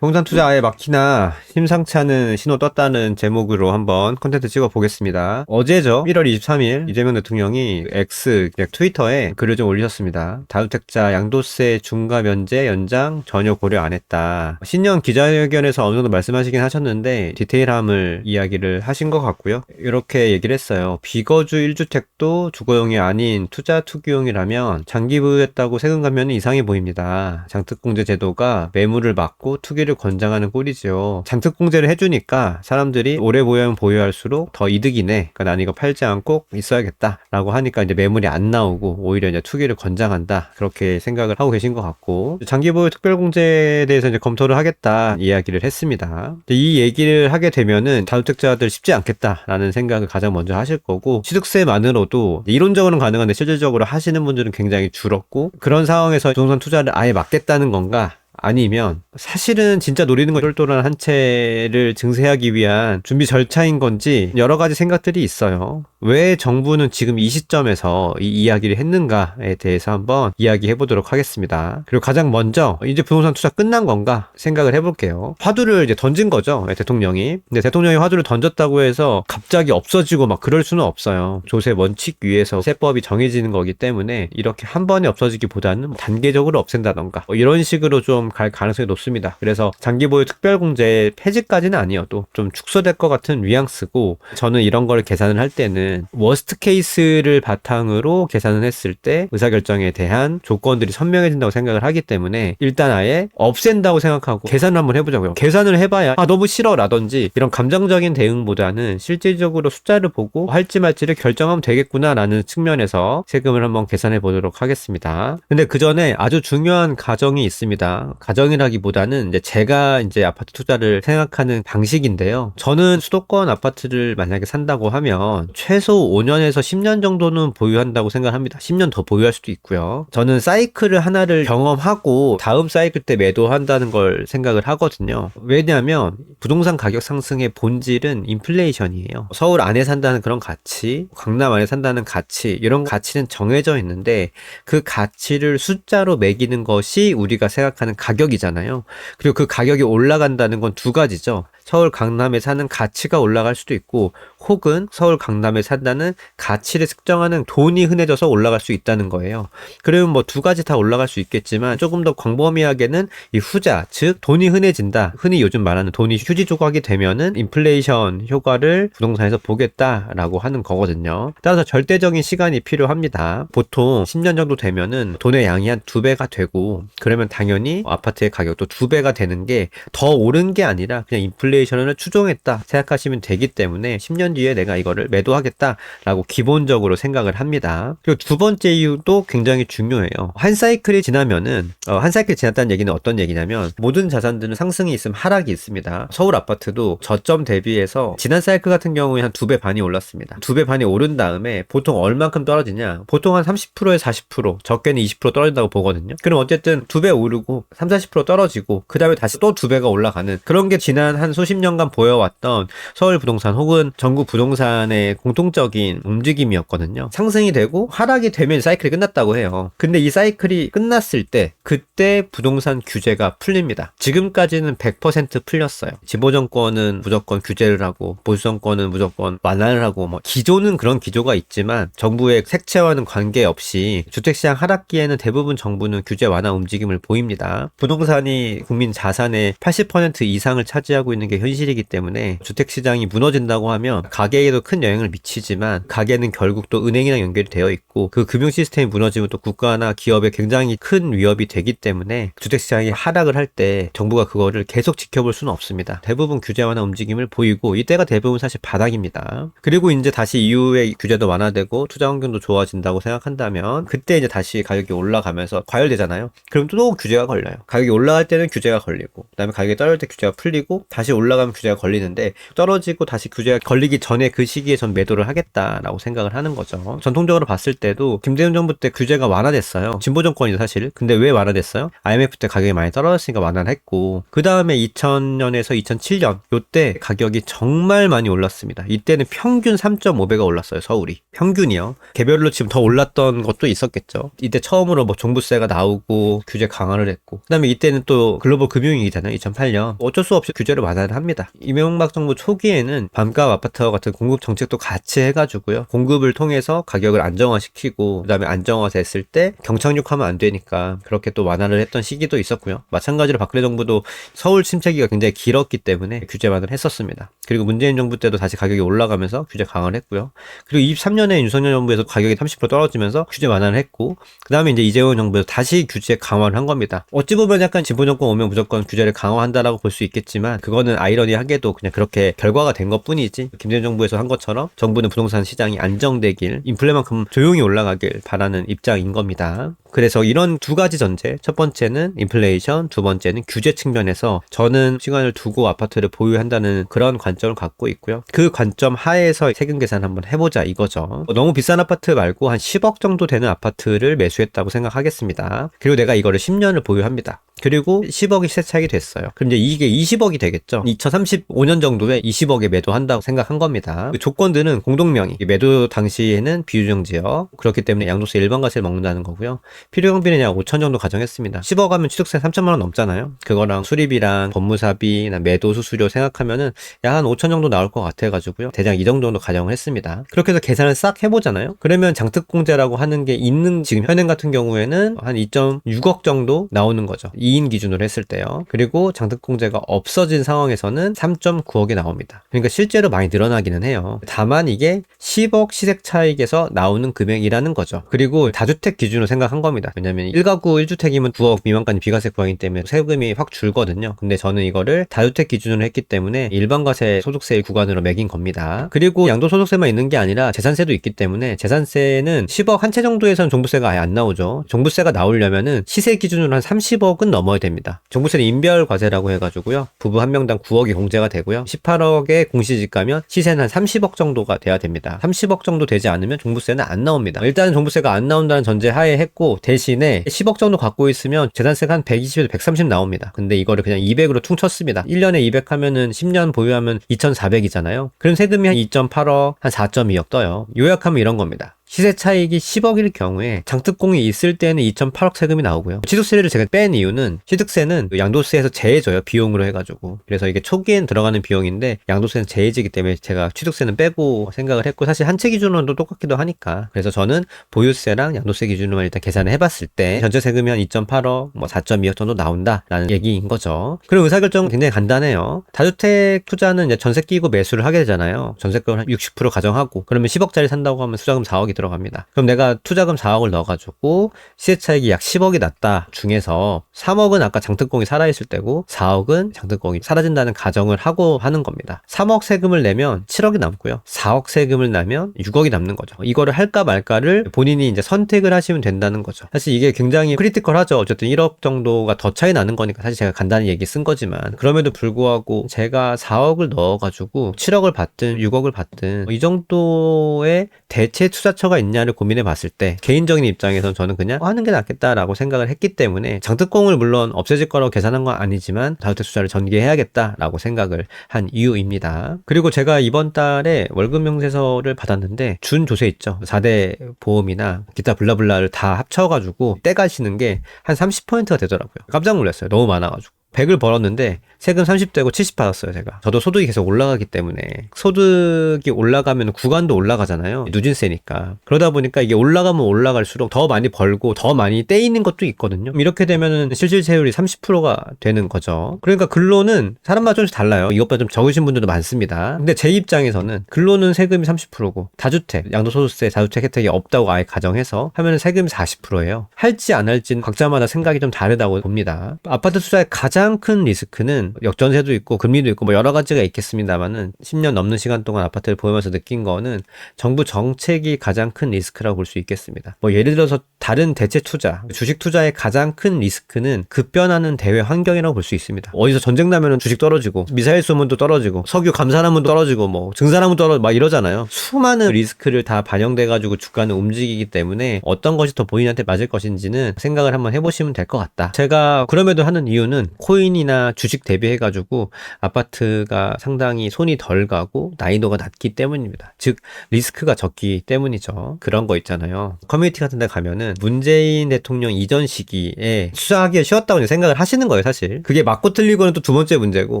부동산 투자에 막히나 심상치 않은 신호 떴다는 제목으로 한번 컨텐츠 찍어 보겠습니다. 어제죠. 1월 23일 이재명 대통령이 X 트위터에 글을 좀 올리셨습니다. 다주택자 양도세 중과 면제 연장 전혀 고려 안 했다. 신년 기자회견에서 어느 정도 말씀하시긴 하셨는데 디테일함을 이야기를 하신 것 같고요. 이렇게 얘기를 했어요. 비거주 1주택도 주거용이 아닌 투자 투기용이라면 장기 보유했다고 세금 감면은 이상해 보입니다. 장특공제 제도가 매물을 막고 투기를 권장하는 꼴이죠. 장특공제를 해주니까 사람들이 오래 보유하면 보유할수록 더 이득이네. 그러니까 난 이거 팔지 않고 있어야겠다 라고 하니까 이제 매물이 안 나오고 오히려 이제 투기를 권장한다. 그렇게 생각을 하고 계신 것 같고, 장기 보유 특별공제에 대해서 이제 검토를 하겠다 이야기를 했습니다. 이 얘기를 하게 되면은 다주택자들 쉽지 않겠다라는 생각을 가장 먼저 하실 거고, 취득세만으로도 이론적으로는 가능한데 실질적으로 하시는 분들은 굉장히 줄었고, 그런 상황에서 부동산 투자를 아예 막겠다는 건가? 아니면 사실은 진짜 노리는 건 똘똘한 한 채를 증세하기 위한 준비 절차인 건지 여러 가지 생각들이 있어요. 왜 정부는 지금 이 시점에서 이 이야기를 했는가에 대해서 한번 이야기해 보도록 하겠습니다. 그리고 가장 먼저 이제 부동산 투자 끝난 건가 생각을 해볼게요. 화두를 이제 던진 거죠, 대통령이. 근데 대통령이 화두를 던졌다고 해서 갑자기 없어지고 막 그럴 수는 없어요. 조세 원칙 위에서 세법이 정해지는 거기 때문에 이렇게 한 번에 없어지기보다는 단계적으로 없앤다던가 이런 식으로 좀 갈 가능성이 높습니다. 그래서 장기보유 특별공제 폐지까지는 아니어도 좀 축소될 것 같은 뉘앙스고, 저는 이런 걸 계산을 할 때는 워스트 케이스를 바탕으로 계산을 했을 때 의사결정에 대한 조건들이 선명해진다고 생각을 하기 때문에 일단 아예 없앤다고 생각하고 계산을 한번 해보자고요. 계산을 해봐야 너무 싫어 라든지 이런 감정적인 대응보다는 실질적으로 숫자를 보고 할지 말지를 결정하면 되겠구나 라는 측면에서 세금을 한번 계산해 보도록 하겠습니다. 근데 그 전에 아주 중요한 가정이 있습니다. 가정이라기보다는 이제 제가 이제 아파트 투자를 생각하는 방식인데요. 저는 수도권 아파트를 만약에 산다고 하면 최소 5년에서 10년 정도는 보유한다고 생각합니다. 10년 더 보유할 수도 있고요. 저는 사이클을 하나를 경험하고 다음 사이클 때 매도한다는 걸 생각을 하거든요. 왜냐하면 부동산 가격 상승의 본질은 인플레이션이에요. 서울 안에 산다는 그런 가치, 강남 안에 산다는 가치, 이런 가치는 정해져 있는데 그 가치를 숫자로 매기는 것이 우리가 생각하는 가격이잖아요. 그리고 그 가격이 올라간다는 건 두 가지죠. 서울 강남에 사는 가치가 올라갈 수도 있고, 혹은 서울 강남에 산다는 가치를 측정하는 돈이 흔해져서 올라갈 수 있다는 거예요. 그러면 뭐 두 가지 다 올라갈 수 있겠지만 조금 더 광범위하게는 이 후자, 즉 돈이 흔해진다, 흔히 요즘 말하는 돈이 휴지 조각이 되면은 인플레이션 효과를 부동산에서 보겠다라고 하는 거거든요. 따라서 절대적인 시간이 필요합니다. 보통 10년 정도 되면은 돈의 양이 한 2배가 되고, 그러면 당연히 아파트의 가격도 2배가 되는 게 더 오른 게 아니라 그냥 인플레이션을 추종했다 생각하시면 되기 때문에 10년 뒤에 내가 이거를 매도하겠다라고 기본적으로 생각을 합니다. 그리고 두 번째 이유도 굉장히 중요해요. 한 사이클이 지나면은 한 사이클이 지났다는 얘기는 어떤 얘기냐면, 모든 자산들은 상승이 있으면 하락이 있습니다. 서울 아파트도 저점 대비해서 지난 사이클 같은 경우에 한 2배 반이 올랐습니다. 2배 반이 오른 다음에 보통 얼만큼 떨어지냐, 보통 한 30%에 40%, 적게는 20% 떨어진다고 보거든요. 그럼 어쨌든 2배 오르고 30-40% 떨어지고 그 다음에 다시 또 2배가 올라가는, 그런 게 지난 한 수십 년간 보여왔던 서울 부동산 혹은 전국 부동산의 공통적인 움직임이었거든요. 상승이 되고 하락이 되면 사이클이 끝났다고 해요. 근데 이 사이클이 끝났을 때 그때 부동산 규제가 풀립니다. 지금까지는 100% 풀렸어요. 진보 정권은 무조건 규제를 하고 보수 정권은 무조건 완화를 하고, 뭐 기조는 그런 기조가 있지만 정부의 색채와는 관계없이 주택시장 하락기에는 대부분 정부는 규제 완화 움직임을 보입니다. 부동산이 국민 자산의 80% 이상을 차지하고 있는 게 현실이기 때문에 주택시장이 무너진다고 하면 가계에도 큰 영향을 미치지만, 가계는 결국 또 은행이랑 연결이 되어 있고 그 금융 시스템이 무너지면 또 국가나 기업에 굉장히 큰 위협이 되기 때문에 주택시장이 하락을 할 때 정부가 그거를 계속 지켜볼 수는 없습니다. 대부분 규제 완화 움직임을 보이고 이때가 대부분 사실 바닥입니다. 그리고 이제 다시 이후에 규제도 완화되고 투자 환경도 좋아진다고 생각한다면 그때 이제 다시 가격이 올라가면서 과열되잖아요. 그럼 또 규제가 걸려요. 가격이 올라갈 때는 규제가 걸리고, 그다음에 가격이 떨어질 때 규제가 풀리고, 다시 올라가면 규제가 걸리는데, 떨어지고 다시 규제가 걸리기 되기 전에 그 시기에 전 매도를 하겠다라고 생각을 하는 거죠. 전통적으로 봤을 때도 김대중 정부 때 규제가 완화됐어요. 진보 정권이죠 사실. 근데 왜 완화됐어요? IMF 때 가격이 많이 떨어졌으니까 완화를 했고, 그 다음에 2000년에서 2007년 요때 가격이 정말 많이 올랐습니다. 이때는 평균 3.5배가 올랐어요. 서울이 평균이요. 개별로 지금 더 올랐던 것도 있었겠죠. 이때 처음으로 뭐 종부세가 나오고 규제 강화를 했고, 그 다음에 이때는 또 글로벌 금융위기잖아요. 2008년. 어쩔 수 없이 규제를 완화를 합니다. 이명박 정부 초기에는 밤값 아파트와 같은 공급 정책도 같이 해가지고요, 공급을 통해서 가격을 안정화시키고, 그 다음에 안정화됐을 때 경착륙하면 안 되니까 그렇게 또 완화를 했던 시기도 있었고요. 마찬가지로 박근혜 정부도 서울 침체기가 굉장히 길었기 때문에 규제 완화를 했었습니다. 그리고 문재인 정부 때도 다시 가격이 올라가면서 규제 강화를 했고요. 그리고 23년에 윤석열 정부에서 가격이 30% 떨어지면서 규제 완화를 했고, 그 다음에 이제 이재용 정부에서 다시 규제 강화를 한 겁니다. 어찌 보면 약간 진보 정권 오면 무조건 규제를 강화한다라고 볼 수 있겠지만, 그거는 아이러니하게도 그냥 그렇게 결과가 된 것뿐이지, 김대중 정부에서 한 것처럼 정부는 부동산 시장이 안정되길, 인플레만큼 조용히 올라가길 바라는 입장인 겁니다. 그래서 이런 두 가지 전제, 첫 번째는 인플레이션, 두 번째는 규제 측면에서 저는 시간을 두고 아파트를 보유한다는 그런 관점을 갖고 있고요. 그 관점 하에서 세금 계산 한번 해보자 이거죠. 너무 비싼 아파트 말고 한 10억 정도 되는 아파트를 매수했다고 생각하겠습니다. 그리고 내가 이거를 10년을 보유합니다. 그리고 10억이 시세 차익이 됐어요. 그럼 이제 이게 20억이 되겠죠. 2035년 정도에 20억에 매도한다고 생각한 겁니다. 그 조건들은 공동명의, 매도 당시에는 비유정지역, 그렇기 때문에 양도세 일반과세를 먹는다는 거고요. 필요경비는 약 5천 정도 가정했습니다. 10억 하면 취득세 3천만 원 넘잖아요. 그거랑 수리비랑 법무사비나 매도 수수료 생각하면은 약 한 5천 정도 나올 것 같아가지고요, 대략 이 정도 가정을 했습니다. 그렇게 해서 계산을 싹 해보잖아요. 그러면 장특공제라고 하는 게 있는 지금 현행 같은 경우에는 한 2.6억 정도 나오는 거죠. 2인 기준으로 했을 때요. 그리고 장특공제가 없어진 상황에서는 3.9억이 나옵니다. 그러니까 실제로 많이 늘어나기는 해요. 다만 이게 10억 시세 차익에서 나오는 금액이라는 거죠. 그리고 다주택 기준으로 생각한 겁니다. 왜냐면 1가구 1주택이면 9억 미만까지 비과세 구간이기 때문에 세금이 확 줄거든요. 근데 저는 이거를 다주택 기준으로 했기 때문에 일반과세 소득세 구간으로 매긴 겁니다. 그리고 양도소득세만 있는 게 아니라 재산세도 있기 때문에 재산세는 10억 한 채 정도에서는 종부세가 아예 안 나오죠. 종부세가 나오려면은 시세 기준으로 한 30억은 넘어야 됩니다. 종부세는 인별과세라고 해가지고요, 부부 한 명당 9억이 공제가 되고요, 18억의 공시지가면 시세는 한 30억 정도가 돼야 됩니다. 30억 정도 되지 않으면 종부세는 안 나옵니다. 일단은 종부세가 안 나온다는 전제 하에 했고, 대신에 10억 정도 갖고 있으면 재산세가 한 120에서 130 나옵니다. 근데 이거를 그냥 200으로 퉁쳤습니다. 1년에 200 하면은 10년 보유하면 2,400이잖아요. 그럼 세금이 한 2.8억, 한 4.2억 떠요. 요약하면 이런 겁니다. 시세 차익이 10억일 경우에 장특공이 있을 때는 2.8억 세금이 나오고요. 취득세를 제가 뺀 이유는, 취득세는 양도세에서 제해져요. 비용으로 해가지고. 그래서 이게 초기엔 들어가는 비용인데 양도세는 제해지기 때문에 제가 취득세는 빼고 생각을 했고, 사실 한 채 기준으로도 똑같기도 하니까. 그래서 저는 보유세랑 양도세 기준으로만 일단 계산을 해봤을 때 전체 세금이 한 2.8억, 뭐 4.2억 정도 나온다라는 얘기인 거죠. 그리고 의사결정은 굉장히 간단해요. 다주택 투자는 이제 전세 끼고 매수를 하게 되잖아요. 전세금을 한 60% 가정하고, 그러면 10억짜리 산다고 하면 투자금 4억이 들어갑니다. 그럼 내가 투자금 4억을 넣어가지고 시세차익이 약 10억이 났다 중에서 3억은 아까 장특공이 살아있을 때고 4억은 장특공이 사라진다는 가정을 하고 하는 겁니다. 3억 세금을 내면 7억이 남고요, 4억 세금을 내면 6억이 남는 거죠. 이거를 할까 말까를 본인이 이제 선택을 하시면 된다는 거죠. 사실 이게 굉장히 크리티컬하죠. 어쨌든 1억 정도가 더 차이 나는 거니까 사실 제가 간단히 얘기 쓴 거지만, 그럼에도 불구하고 제가 4억을 넣어가지고 7억을 받든 6억을 받든 이 정도의 대체 투자처가 있냐를 고민해 봤을 때 개인적인 입장에서는 저는 그냥 하는 게 낫겠다라고 생각을 했기 때문에, 장특공을 물론 없애질 거라고 계산한 건 아니지만 다주택 투자를 전개해야겠다라고 생각을 한 이유입니다. 그리고 제가 이번 달에 월급 명세서를 받았는데 준조세 있죠. 4대 보험이나 기타 블라블라를 다 합쳐가지고 떼가시는 게 한 30%가 되더라고요. 깜짝 놀랐어요. 너무 많아가지고. 100을 벌었는데 세금 30대고 70 받았어요, 제가. 저도 소득이 계속 올라가기 때문에, 소득이 올라가면 구간도 올라가잖아요. 누진세니까. 그러다 보니까 이게 올라가면 올라갈수록 더 많이 벌고 더 많이 떼이는 것도 있거든요. 이렇게 되면은 실질세율이 30%가 되는 거죠. 그러니까 근로는 사람마다 조금씩 달라요. 이것보다 좀 적으신 분들도 많습니다. 근데 제 입장에서는 근로는 세금이 30%고 다주택, 양도소득세, 다주택 혜택이 없다고 아예 가정해서 하면은 세금이 40%예요. 할지 안 할지는 각자마다 생각이 좀 다르다고 봅니다. 아파트 투자의 가장 가장 큰 리스크는 역전세도 있고 금리도 있고 뭐 여러 가지가 있겠습니다만은 10년 넘는 시간 동안 아파트를 보면서 느낀 거는 정부 정책이 가장 큰 리스크라고 볼 수 있겠습니다. 뭐 예를 들어서 다른 대체 투자, 주식 투자의 가장 큰 리스크는 급변하는 대외 환경이라고 볼 수 있습니다. 어디서 전쟁 나면은 주식 떨어지고 미사일 쏘면도 떨어지고 석유 감산하면 떨어지고 뭐 증산하면 떨어지고 막 이러잖아요. 수많은 리스크를 다 반영돼 가지고 주가는 움직이기 때문에 어떤 것이 더 본인한테 맞을 것인지는 생각을 한번 해보시면 될 것 같다. 제가 그럼에도 하는 이유는 코인이나 주식 대비해 가지고 아파트가 상당히 손이 덜 가고 난이도가 낮기 때문입니다. 즉 리스크가 적기 때문이죠. 그런 거 있잖아요. 커뮤니티 같은 데 가면은 문재인 대통령 이전 시기에 투자하기가 쉬웠다고 생각을 하시는 거예요, 사실. 그게 맞고 틀리고는 또 두 번째 문제고,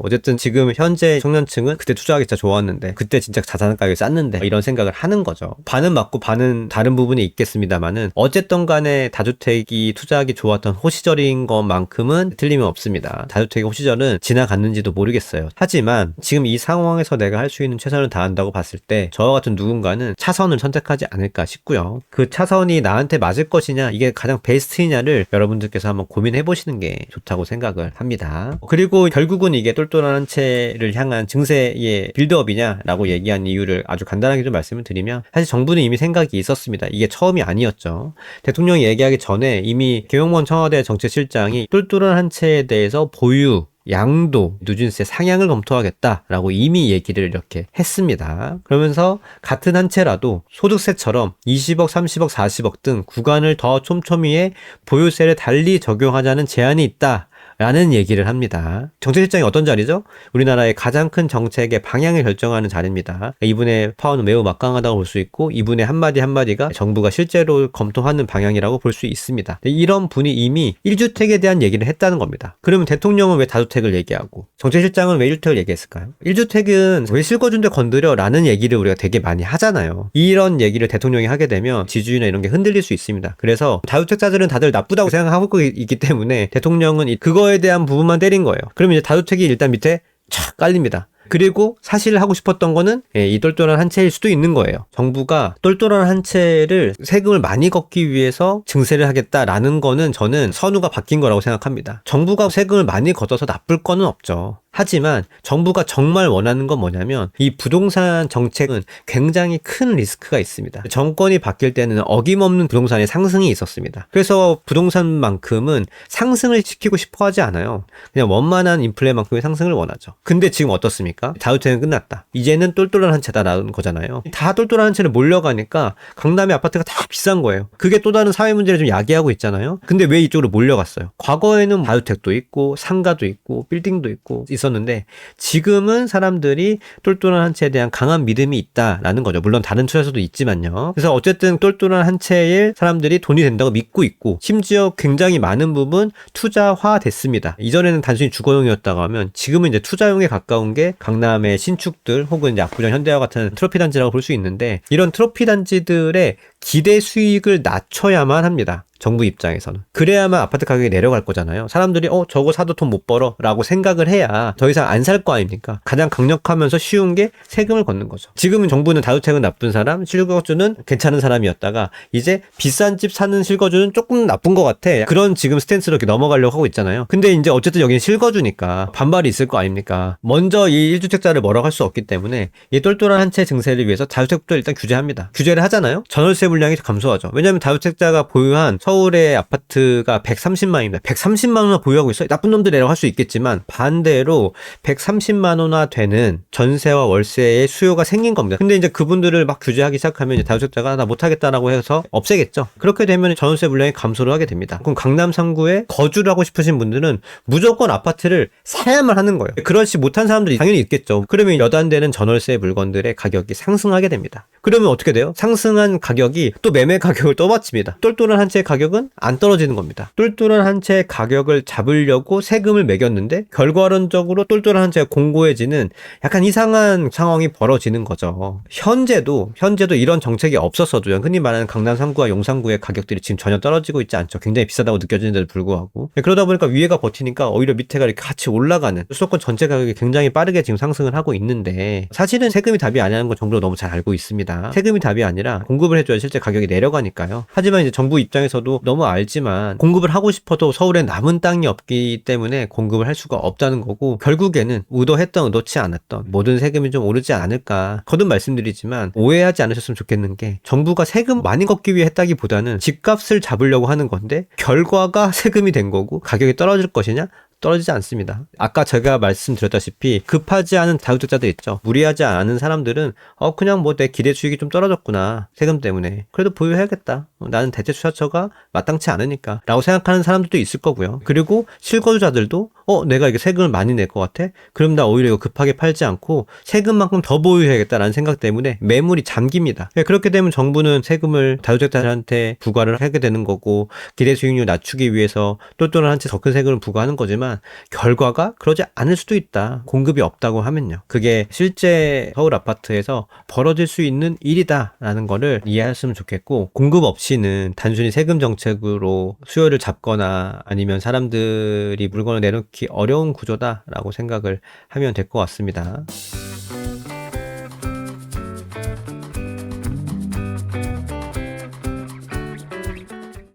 어쨌든 지금 현재 청년층은 그때 투자하기 진짜 좋았는데, 그때 진짜 자산 가격이 쌌는데, 이런 생각을 하는 거죠. 반은 맞고 반은 다른 부분이 있겠습니다만은, 어쨌든 간에 다주택이 투자하기 좋았던 호시절인 것만큼은 틀림이 없습니다. 다주택의 호시절은 지나갔는지도 모르겠어요. 하지만 지금 이 상황에서 내가 할 수 있는 최선을 다한다고 봤을 때, 저와 같은 누군가는 차선을 선택하지 않을까 싶고요. 그 차선이 나한테 맞을 것이냐, 이게 가장 베스트이냐를 여러분들께서 한번 고민해 보시는 게 좋다고 생각을 합니다. 그리고 결국은 이게 똘똘한 한 채를 향한 증세의 빌드업이냐라고 얘기한 이유를 아주 간단하게 좀 말씀을 드리면, 사실 정부는 이미 생각이 있었습니다. 이게 처음이 아니었죠. 대통령이 얘기하기 전에 이미 김용원 청와대 정책실장이 똘똘한 한 채에 대해서 보유, 양도, 누진세 상향을 검토하겠다라고 이미 얘기를 이렇게 했습니다. 그러면서 같은 한 채라도 소득세처럼 20억, 30억, 40억 등 구간을 더 촘촘히에 보유세를 달리 적용하자는 제안이 있다. 라는 얘기를 합니다. 정책실장이 어떤 자리죠? 우리나라의 가장 큰 정책의 방향을 결정하는 자리입니다. 이분의 파워는 매우 막강하다고 볼 수 있고, 이분의 한마디 한마디가 정부가 실제로 검토하는 방향이라고 볼 수 있습니다. 이런 분이 이미 1주택에 대한 얘기를 했다는 겁니다. 그러면 대통령은 왜 다주택을 얘기하고, 정책실장은 왜 1주택을 얘기했을까요? 1주택은 왜 실거주인데 건드려? 라는 얘기를 우리가 되게 많이 하잖아요. 이런 얘기를 대통령이 하게 되면 지지율이나 이런 게 흔들릴 수 있습니다. 그래서 다주택자들은 다들 나쁘다고 생각하고 있기 때문에 대통령은 그거에 대한 부분만 때린 거예요. 그러면 이제 다주택이 일단 밑에 촥 깔립니다. 그리고 사실 하고 싶었던 거는 이 똘똘한 한 채일 수도 있는 거예요. 정부가 똘똘한 한 채를 세금을 많이 걷기 위해서 증세를 하겠다라는 거는 저는 선우가 바뀐 거라고 생각합니다. 정부가 세금을 많이 걷어서 나쁠 거는 없죠. 하지만 정부가 정말 원하는 건 뭐냐면, 이 부동산 정책은 굉장히 큰 리스크가 있습니다. 정권이 바뀔 때는 어김없는 부동산의 상승이 있었습니다. 그래서 부동산만큼은 상승을 시키고 싶어 하지 않아요. 그냥 원만한 인플레만큼의 상승을 원하죠. 근데 지금 어떻습니까? 다주택은 끝났다. 이제는 똘똘한 한 채다라는 거잖아요. 다 똘똘한 한 채를 몰려가니까 강남의 아파트가 다 비싼 거예요. 그게 또 다른 사회 문제를 좀 야기하고 있잖아요. 근데 왜 이쪽으로 몰려갔어요? 과거에는 다주택도 있고 상가도 있고 빌딩도 있고 있었는데, 지금은 사람들이 똘똘한 한 채에 대한 강한 믿음이 있다라는 거죠. 물론 다른 투자에서도 있지만요. 그래서 어쨌든 똘똘한 한 채에 사람들이 돈이 된다고 믿고 있고, 심지어 굉장히 많은 부분 투자화 됐습니다. 이전에는 단순히 주거용이었다고 하면 지금은 이제 투자용에 가까운 게 강남의 신축들 혹은 이제 압구정 현대와 같은 트로피 단지라고 볼 수 있는데, 이런 트로피 단지들의 기대 수익을 낮춰야만 합니다. 정부 입장에서는. 그래야만 아파트 가격이 내려갈 거잖아요. 사람들이 저거 사도 돈 못 벌어 라고 생각을 해야 더 이상 안 살 거 아닙니까? 가장 강력하면서 쉬운 게 세금을 걷는 거죠. 지금은 정부는 다주택은 나쁜 사람, 실거주는 괜찮은 사람이었다가 이제 비싼 집 사는 실거주는 조금 나쁜 것 같아, 그런 지금 스탠스로 이렇게 넘어가려고 하고 있잖아요. 근데 이제 어쨌든 여기는 실거주니까 반발이 있을 거 아닙니까? 먼저 이 1주택자를 멀어갈 수 없기 때문에 이 똘똘한 한 채 증세를 위해서 다주택부터 일단 규제합니다. 규제를 하잖아요. 전월세 물량이 감소하죠. 왜냐하면 다주택자가 보유한 서울의 아파트가 130만입니다. 130만 원이나 보유하고 있어요. 나쁜 놈들이라고 할 수 있겠지만, 반대로 130만 원이나 되는 전세와 월세의 수요가 생긴 겁니다. 근데 이제 그분들을 막 규제하기 시작하면 이제 다주택자가 나 못하겠다라고 해서 없애겠죠. 그렇게 되면 전월세 물량이 감소를 하게 됩니다. 그럼 강남 3구에 거주를 하고 싶으신 분들은 무조건 아파트를 사야만 하는 거예요. 그렇지 못한 사람들이 당연히 있겠죠. 그러면 여단되는 전월세 물건들의 가격이 상승하게 됩니다. 그러면 어떻게 돼요? 상승한 가격이 또 매매 가격을 떠받칩니다. 똘똘한 한 채의 가격은 안 떨어지는 겁니다. 똘똘한 한 채의 가격을 잡으려고 세금을 매겼는데 결과론적으로 똘똘한 한 채가 공고해지는 약간 이상한 상황이 벌어지는 거죠. 현재도 이런 정책이 없었어도요, 흔히 말하는 강남 3구와 용산구의 가격들이 지금 전혀 떨어지고 있지 않죠. 굉장히 비싸다고 느껴지는데도 불구하고. 그러다 보니까 위에가 버티니까 오히려 밑에가 이렇게 같이 올라가는, 수도권 전체 가격이 굉장히 빠르게 지금 상승을 하고 있는데, 사실은 세금이 답이 아니라는 건 정부가 너무 잘 알고 있습니다. 세금이 답이 아니라 공급을 해줘야 실제 가격이 내려가니까요. 하지만 이제 정부 입장에서도 너무 알지만 공급을 하고 싶어도 서울에 남은 땅이 없기 때문에 공급을 할 수가 없다는 거고, 결국에는 의도했던 의도치 않았던 모든 세금이 좀 오르지 않을까. 거듭 말씀드리지만 오해하지 않으셨으면 좋겠는 게, 정부가 세금 많이 걷기 위해 했다기보다는 집값을 잡으려고 하는 건데 결과가 세금이 된 거고, 가격이 떨어질 것이냐? 떨어지지 않습니다. 아까 제가 말씀드렸다시피 급하지 않은 다주택자들 있죠. 무리하지 않은 사람들은 그냥 뭐 내 기대 수익이 좀 떨어졌구나, 세금 때문에. 그래도 보유해야겠다. 나는 대체 투자처가 마땅치 않으니까 라고 생각하는 사람들도 있을 거고요. 그리고 실거주자들도 내가 이게 세금을 많이 낼 것 같아? 그럼 나 오히려 이거 급하게 팔지 않고 세금만큼 더 보유해야겠다라는 생각 때문에 매물이 잠깁니다. 그렇게 되면 정부는 세금을 다주택자들한테 부과를 하게 되는 거고, 기대 수익률 낮추기 위해서 똘똘한 한 채 더 큰 세금을 부과하는 거지만, 결과가 그러지 않을 수도 있다. 공급이 없다고 하면요. 그게 실제 서울 아파트에서 벌어질 수 있는 일이다라는 거를 이해하셨으면 좋겠고, 공급 없이는 단순히 세금 정책으로 수요를 잡거나 아니면 사람들이 물건을 내놓기 어려운 구조다라고 생각을 하면 될 것 같습니다.